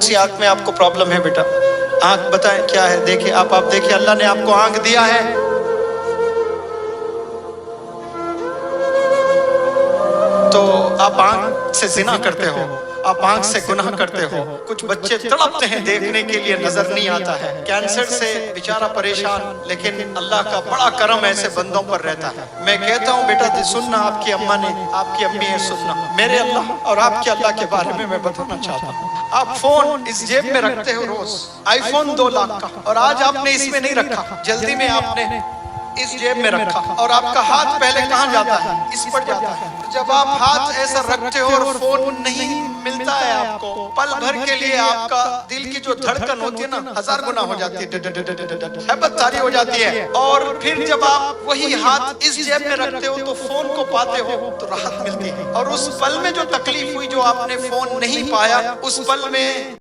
सी आंख में आपको प्रॉब्लम है बेटा, आंख बताएं क्या है। देखिए आप देखिए, अल्लाह ने आपको आंख दिया है, तो आप आंख से जिना करते हो, आप आंख से गुनाह करते हो। कुछ बच्चे तड़पते हैं देखने के लिए, नजर नहीं आता है। कैंसर से बेचारा परेशान, लेकिन अल्लाह का बड़ा करम ऐसे बंदों पर रहता है। मैं कहता हूँ बेटा सुनना, आपकी अम्मा ने, आपकी अम्मी है, सुनना। मेरे अल्लाह और आपके अल्लाह के बारे में मैं बताना चाहता हूँ। आप फोन इस जेब में रखते हो रोज, आईफोन 2 लाख का, और आज आपने इसमें नहीं रखा, जल्दी में आपने इस जेब में रखा, और आपका हाथ पहले कहाँ जाता है? इस पर जाता है। जब आप हाथ ऐसा रखते हो और फोन नहीं मिलता है आपको, पल भर के लिए आपका दिल की जो धड़कन होती है ना, 1000 गुना हो जाती है, हैबत तारी हो जाती है। और फिर जब आप वही हाथ इस जेब में रखते हो तो फोन को पाते हो तो राहत मिलती है। और उस पल में जो तकलीफ हुई, जो आपने फोन नहीं पाया, उस पल में